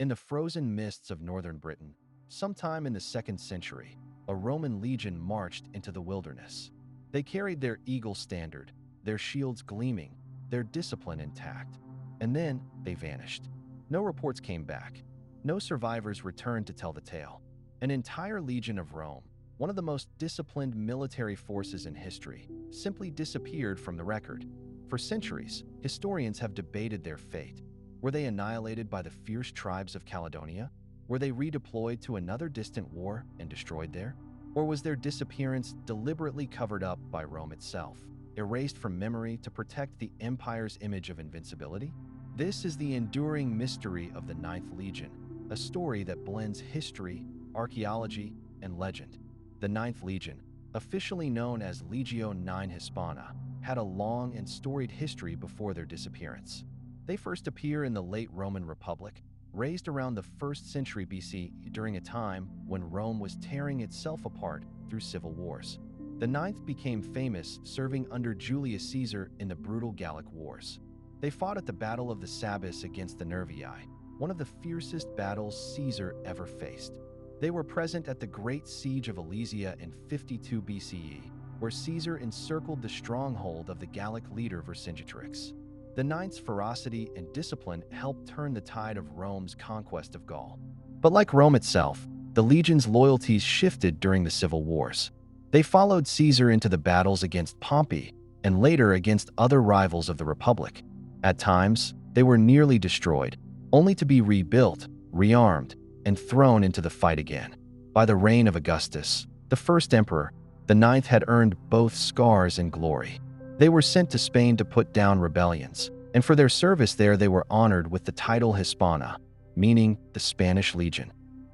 In the frozen mists of northern Britain, sometime in the 2nd century, a Roman legion marched into the wilderness. They carried their eagle standard, their shields gleaming, their discipline intact. And then they vanished. No reports came back. No survivors returned to tell the tale. An entire legion of Rome, one of the most disciplined military forces in history, simply disappeared from the record. For centuries, historians have debated their fate. Were they annihilated by the fierce tribes of Caledonia? Were they redeployed to another distant war and destroyed there? Or was their disappearance deliberately covered up by Rome itself, erased from memory to protect the empire's image of invincibility? This is the enduring mystery of the Ninth Legion, a story that blends history, archaeology, and legend. The Ninth Legion, officially known as Legio IX Hispana, had a long and storied history before their disappearance. They first appear in the late Roman Republic, raised around the 1st century BC during a time when Rome was tearing itself apart through civil wars. The Ninth became famous serving under Julius Caesar in the brutal Gallic Wars. They fought at the Battle of the Sabis against the Nervii, one of the fiercest battles Caesar ever faced. They were present at the Great Siege of Alesia in 52 BCE, where Caesar encircled the stronghold of the Gallic leader Vercingetorix. The Ninth's ferocity and discipline helped turn the tide of Rome's conquest of Gaul. But like Rome itself, the legion's loyalties shifted during the civil wars. They followed Caesar into the battles against Pompey and later against other rivals of the Republic. At times, they were nearly destroyed, only to be rebuilt, rearmed, and thrown into the fight again. By the reign of Augustus, the first emperor, the Ninth had earned both scars and glory. They were sent to Spain to put down rebellions, and for their service there they were honored with the title Hispana, meaning the Spanish Legion.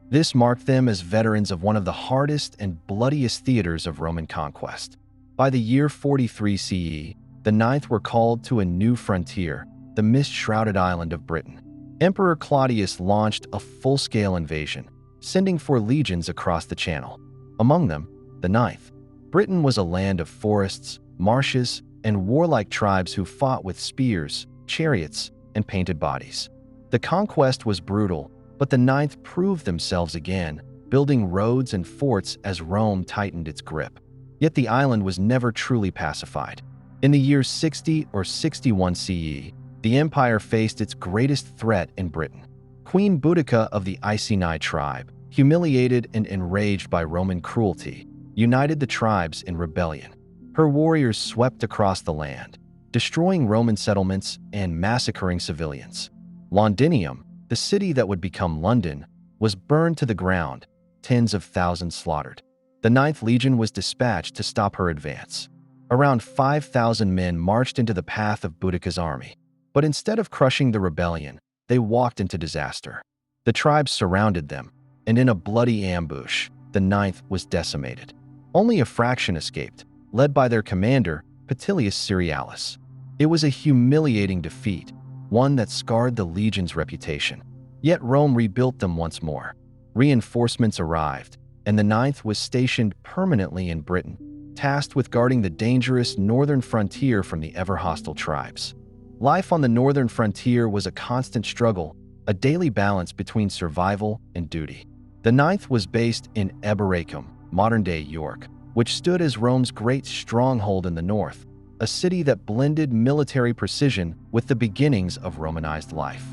This marked them as veterans of one of the hardest and bloodiest theaters of Roman conquest. By the year 43 CE, the Ninth were called to a new frontier, the mist-shrouded island of Britain. Emperor Claudius launched a full-scale invasion, sending 4 legions across the Channel. Among them, the Ninth. Britain was a land of forests, marshes, and warlike tribes who fought with spears, chariots, and painted bodies. The conquest was brutal, but the Ninth proved themselves again, building roads and forts as Rome tightened its grip. Yet the island was never truly pacified. In the years 60 or 61 CE, the empire faced its greatest threat in Britain. Queen Boudica of the Iceni tribe, humiliated and enraged by Roman cruelty, united the tribes in rebellion. Her warriors swept across the land, destroying Roman settlements and massacring civilians. Londinium, the city that would become London, was burned to the ground, tens of thousands slaughtered. The Ninth Legion was dispatched to stop her advance. Around 5,000 men marched into the path of Boudica's army. But instead of crushing the rebellion, they walked into disaster. The tribes surrounded them, and in a bloody ambush, the Ninth was decimated. Only a fraction escaped, led by their commander, Petilius Cerealis. It was a humiliating defeat, one that scarred the legion's reputation. Yet Rome rebuilt them once more. Reinforcements arrived, and the Ninth was stationed permanently in Britain, tasked with guarding the dangerous northern frontier from the ever-hostile tribes. Life on the northern frontier was a constant struggle, a daily balance between survival and duty. The Ninth was based in Eboracum, modern-day York, which stood as Rome's great stronghold in the north, a city that blended military precision with the beginnings of Romanized life.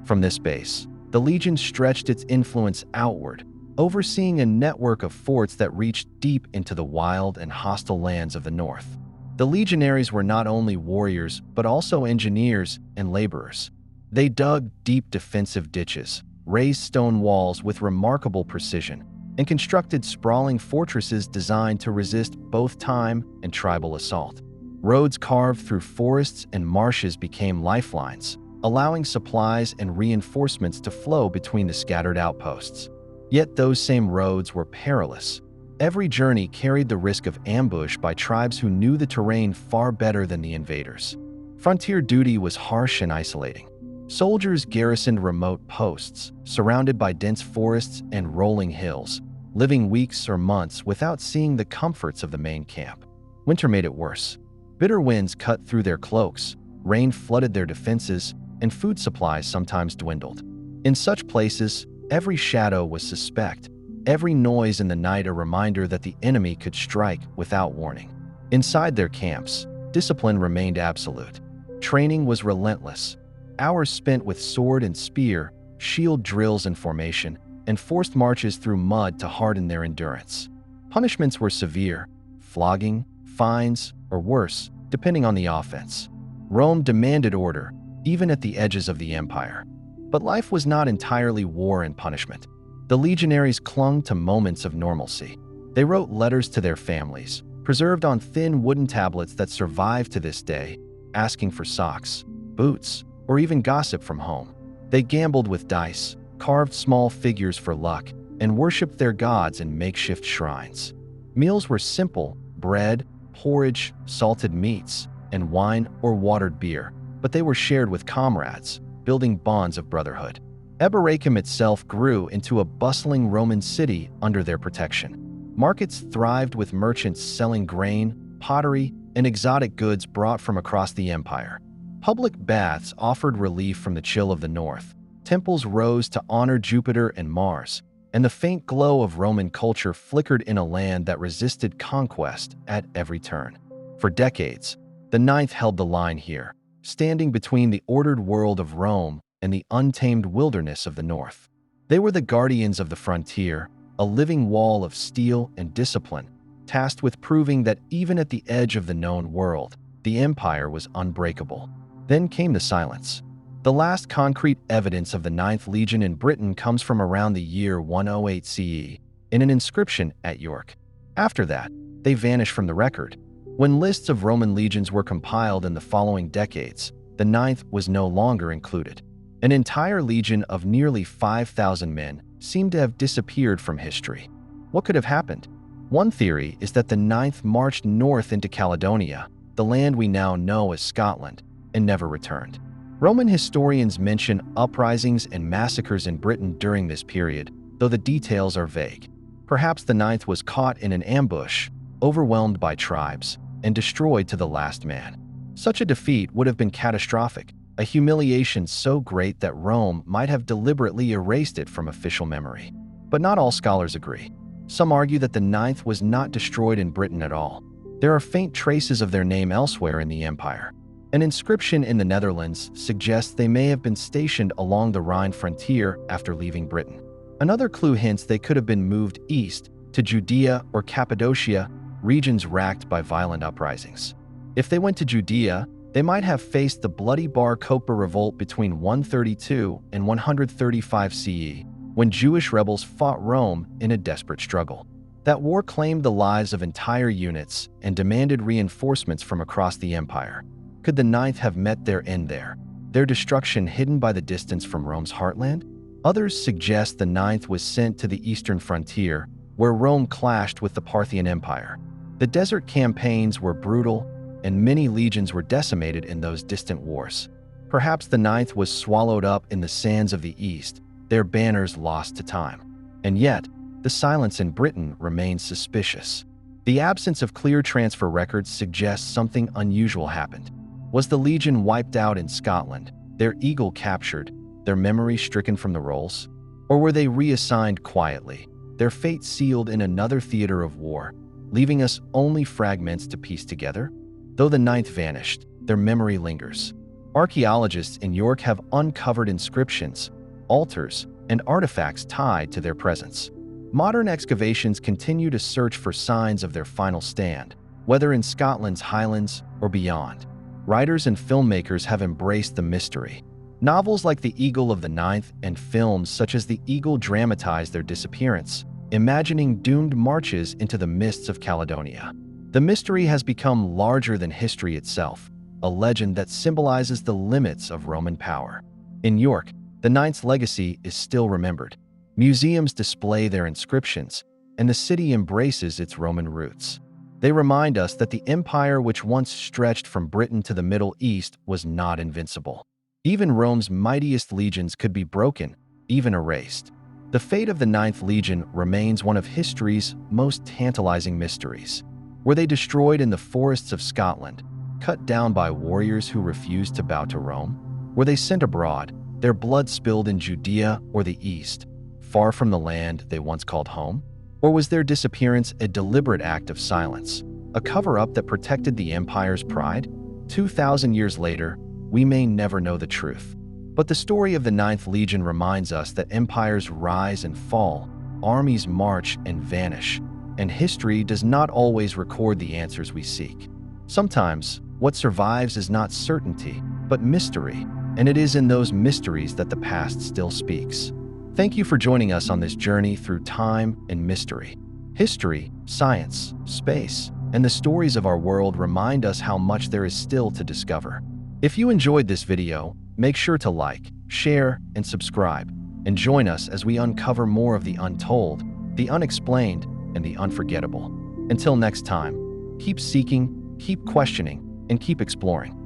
From this base, the legion stretched its influence outward, overseeing a network of forts that reached deep into the wild and hostile lands of the north. The legionaries were not only warriors, but also engineers and laborers. They dug deep defensive ditches, raised stone walls with remarkable precision, and constructed sprawling fortresses designed to resist both time and tribal assault. Roads carved through forests and marshes became lifelines, allowing supplies and reinforcements to flow between the scattered outposts. Yet those same roads were perilous. Every journey carried the risk of ambush by tribes who knew the terrain far better than the invaders. Frontier duty was harsh and isolating. Soldiers garrisoned remote posts, surrounded by dense forests and rolling hills, living weeks or months without seeing the comforts of the main camp. Winter made it worse. Bitter winds cut through their cloaks, rain flooded their defenses, and food supplies sometimes dwindled. In such places, every shadow was suspect, every noise in the night a reminder that the enemy could strike without warning. Inside their camps, discipline remained absolute. Training was relentless. Hours spent with sword and spear, shield drills and formation, and forced marches through mud to harden their endurance. Punishments were severe: flogging, fines, or worse, depending on the offense. Rome demanded order, even at the edges of the empire. But life was not entirely war and punishment. The legionaries clung to moments of normalcy. They wrote letters to their families, preserved on thin wooden tablets that survive to this day, asking for socks, boots, or even gossip from home. They gambled with dice, carved small figures for luck, and worshipped their gods in makeshift shrines. Meals were simple: bread, porridge, salted meats, and wine or watered beer, but they were shared with comrades, building bonds of brotherhood. Eboracum itself grew into a bustling Roman city under their protection. Markets thrived with merchants selling grain, pottery, and exotic goods brought from across the empire. Public baths offered relief from the chill of the north. Temples rose to honor Jupiter and Mars, and the faint glow of Roman culture flickered in a land that resisted conquest at every turn. For decades, the Ninth held the line here, standing between the ordered world of Rome and the untamed wilderness of the north. They were the guardians of the frontier, a living wall of steel and discipline, tasked with proving that even at the edge of the known world, the empire was unbreakable. Then came the silence. The last concrete evidence of the Ninth Legion in Britain comes from around the year 108 CE, in an inscription at York. After that, they vanish from the record. When lists of Roman legions were compiled in the following decades, the Ninth was no longer included. An entire legion of nearly 5,000 men seemed to have disappeared from history. What could have happened? One theory is that the Ninth marched north into Caledonia, the land we now know as Scotland, and never returned. Roman historians mention uprisings and massacres in Britain during this period, though the details are vague. Perhaps the Ninth was caught in an ambush, overwhelmed by tribes, and destroyed to the last man. Such a defeat would have been catastrophic, a humiliation so great that Rome might have deliberately erased it from official memory. But not all scholars agree. Some argue that the Ninth was not destroyed in Britain at all. There are faint traces of their name elsewhere in the empire. An inscription in the Netherlands suggests they may have been stationed along the Rhine frontier after leaving Britain. Another clue hints they could have been moved east to Judea or Cappadocia, regions racked by violent uprisings. If they went to Judea, they might have faced the bloody Bar Kokhba revolt between 132 and 135 CE, when Jewish rebels fought Rome in a desperate struggle. That war claimed the lives of entire units and demanded reinforcements from across the empire. Could the Ninth have met their end there, their destruction hidden by the distance from Rome's heartland? Others suggest the Ninth was sent to the eastern frontier, where Rome clashed with the Parthian Empire. The desert campaigns were brutal, and many legions were decimated in those distant wars. Perhaps the Ninth was swallowed up in the sands of the east, their banners lost to time. And yet, the silence in Britain remains suspicious. The absence of clear transfer records suggests something unusual happened. Was the legion wiped out in Scotland, their eagle captured, their memory stricken from the rolls? Or were they reassigned quietly, their fate sealed in another theater of war, leaving us only fragments to piece together? Though the Ninth vanished, their memory lingers. Archaeologists in York have uncovered inscriptions, altars, and artifacts tied to their presence. Modern excavations continue to search for signs of their final stand, whether in Scotland's Highlands or beyond. Writers and filmmakers have embraced the mystery. Novels like The Eagle of the Ninth and films such as The Eagle dramatize their disappearance, imagining doomed marches into the mists of Caledonia. The mystery has become larger than history itself, a legend that symbolizes the limits of Roman power. In York, the Ninth's legacy is still remembered. Museums display their inscriptions, and the city embraces its Roman roots. They remind us that the empire which once stretched from Britain to the Middle East was not invincible. Even Rome's mightiest legions could be broken, even erased. The fate of the Ninth Legion remains one of history's most tantalizing mysteries. Were they destroyed in the forests of Scotland, cut down by warriors who refused to bow to Rome? Were they sent abroad, their blood spilled in Judea or the East, far from the land they once called home? Or was their disappearance a deliberate act of silence, a cover-up that protected the empire's pride? 2,000 years later, we may never know the truth. But the story of the Ninth Legion reminds us that empires rise and fall, armies march and vanish, and history does not always record the answers we seek. Sometimes, what survives is not certainty, but mystery, and it is in those mysteries that the past still speaks. Thank you for joining us on this journey through time and mystery. History, science, space, and the stories of our world remind us how much there is still to discover. If you enjoyed this video, make sure to like, share, and subscribe, and join us as we uncover more of the untold, the unexplained, and the unforgettable. Until next time, keep seeking, keep questioning, and keep exploring.